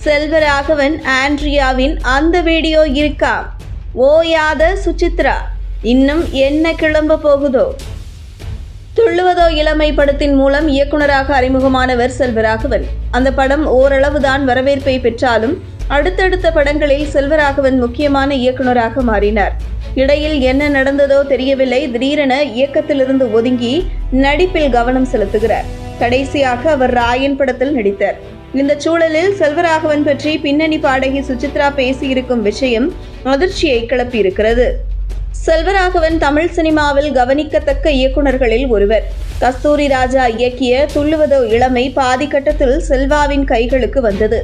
செல்வராகவன் ஆண்ட்ரியாவின் அந்த வீடியோ இருக்கா? ஓயாத சுசித்ரா இன்னும் என்ன கிளம்ப போகுதோ? துள்ளுவதோ இளமை படத்தின் மூலம் இயக்குனராக அறிமுகமானவர் செல்வராகவன். அந்த படம் ஓரளவுதான் வரவேற்பை பெற்றாலும் அடுத்தடுத்த படங்களில் செல்வராகவன் முக்கியமான இயக்குனராக மாறினார். இடையில் என்ன நடந்ததோ தெரியவில்லை. திடீரென இயக்கத்திலிருந்து ஒதுங்கி நடிப்பில் கவனம் செலுத்துகிறார். கடைசியாக அவர் ராயன் படத்தில் நடித்தார். இந்த சூழலில் செல்வராகவன் பற்றி பின்னணி பாடகி சுசித்ரா பேசியிருக்கும் விஷயம் அதிர்ச்சியை கிளப்பியிருக்கிறது. செல்வராகவன் தமிழ் சினிமாவில் கவனிக்கத்தக்க இயக்குனர்களில் ஒருவர். கஸ்தூரி ராஜா இயக்கிய துள்ளுவதோ இளமை பாதி கட்டத்தில் செல்வாவின் கைகளுக்கு வந்தது.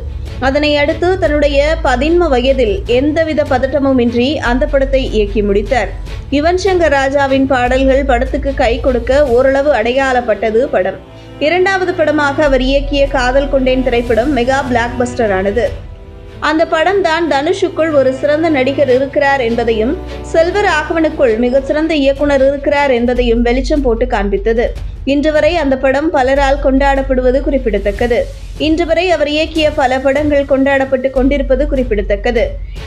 அதனை அடுத்து தன்னுடைய 13 வயதில் எந்தவித பதட்டமுமின்றி அந்த படத்தை இயக்கி முடித்தார். யுவன் சங்கர் ராஜாவின் பாடல்கள் படத்துக்கு கை கொடுக்க ஓரளவு அடையாளப்பட்டது படம். இரண்டாவது படமாக அவர் இயக்கிய காதல் கொண்டேன் திரைப்படம் மெகா பிளாக் பஸ்டர் ஆனது. அந்த படம் தான் தனுஷுக்குள் ஒரு சிறந்த நடிகர் இருக்கிறார் என்பதையும் செல்வராகவனுக்குள் மிகச்சிறந்த இயக்குனர் இருக்கிறார் என்பதையும் வெளிச்சம் போட்டு காண்பித்தது. இன்று வரை அந்த படம் பலரால் கொண்டாடப்படுவது குறிப்பிடத்தக்கது. இன்று வரை அவர் இயக்கிய பல படங்கள் கொண்டாடப்பட்டு கொண்டிருப்பது குறிப்பிடத்தக்கது.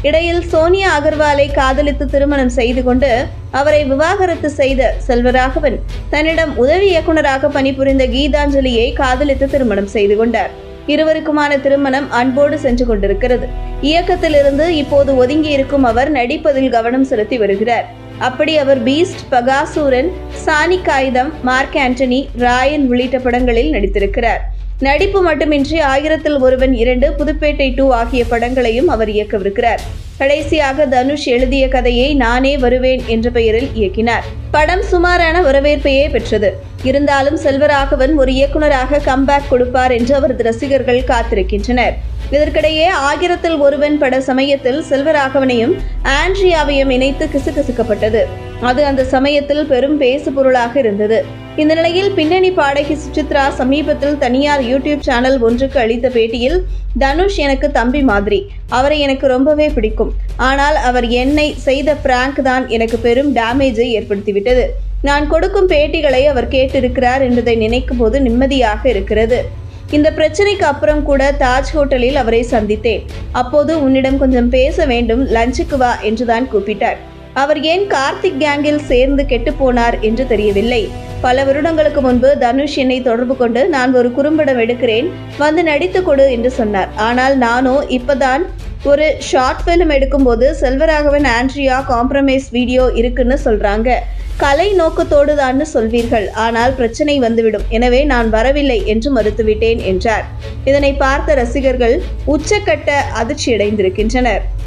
இடையில் சோனியா அகர்வாலை காதலித்து திருமணம் செய்து கொண்டு அவரை விவாகரத்து செய்த செல்வராகவன் தன்னிடம் உதவி இயக்குனராக பணிபுரிந்த கீதாஞ்சலியை காதலித்து திருமணம் செய்து கொண்டார். இருவருக்குமான திருமணம் அன்போடு சென்று கொண்டிருக்கிறது. இயக்கத்திலிருந்து இப்போது ஒதுங்கி இருக்கும் அவர் நடிப்பதில் கவனம் செலுத்தி வருகிறார். அப்படி அவர் பீஸ்ட், பகாசூரன், சாணி காகிதம், மார்க் ஆண்டனி, ராயன் உள்ளிட்ட படங்களில் நடித்திருக்கிறார். நடிப்பு மட்டுமின்றி 1000ல் ஒருவன் 2, புதுப்பேட்டை 2 ஆகிய படங்களையும் அவர் இயக்கவிருக்கிறார். கடைசியாக தனுஷ் எழுதிய கதையை நானே வருவேன் என்ற பெயரில் இயக்கினார். படம் சுமாரான வரவேற்பையே பெற்றது. இருந்தாலும் செல்வராகவன் ஒரு இயக்குனராக கம்பேக் கொடுப்பார் என்று அவரது ரசிகர்கள் காத்திருக்கின்றனர். இதற்கிடையே 1000ல் ஒருவன் பட சமயத்தில் செல்வராகவனையும் ஆண்ட்ரியாவையும் இணைத்து கிசுகிசுக்கப்பட்டது. அது அந்த சமயத்தில் பெரும் பேசு பொருளாக இருந்தது. இந்த நிலையில் பின்னணி பாடகி சுசித்ரா சமீபத்தில் தனியார் யூடியூப் சேனல் ஒன்றுக்கு அளித்த பேட்டியில், தனுஷ் எனக்கு தம்பி மாதிரி, அவரை எனக்கு ரொம்பவே பிடிக்கும். ஆனால் அவர் என்னை செய்த பிராங்க் தான் எனக்கு பெரும் டேமேஜை ஏற்படுத்திவிட்டது. நான் கொடுக்கும் பேட்டிகளை அவர் கேட்டிருக்கிறார் என்பதை நினைக்கும் போது நிம்மதியாக இருக்கிறது. இந்த பிரச்சனைக்கு அப்புறம் கூட தாஜ் ஹோட்டலில் அவரை சந்தித்தேன். அப்போது உன்னிடம் கொஞ்சம் பேச வேண்டும், லஞ்சுக்கு வா என்றுதான் கூப்பிட்டார். அவர் ஏன் கார்த்திக் கேங்கில் சேர்ந்து கெட்டு போனார் என்று தெரியவில்லை. பல வருடங்களுக்கு முன்பு தனுஷ் என்னை தொடர்பு கொண்டு நான் ஒரு குறும்படம் எடுக்கிறேன், வந்து நடித்து கொடு என்று சொன்னார். ஆனால் நானோ இப்பதான் ஒரு ஷார்ட் ஃபிலிம் எடுக்கும்போது செல்வராகவன் ஆண்ட்ரியா காம்ப்ரமைஸ் வீடியோ இருக்குன்னு சொல்றாங்க. கலை நோக்கத்தோடு தான் சொல்வீர்கள், ஆனால் பிரச்சனை வந்துவிடும். எனவே நான் வரவில்லை என்று மறுத்துவிட்டேன் என்றார். இதனை பார்த்த ரசிகர்கள் உச்சக்கட்ட அதிர்ச்சியடைந்திருக்கின்றனர்.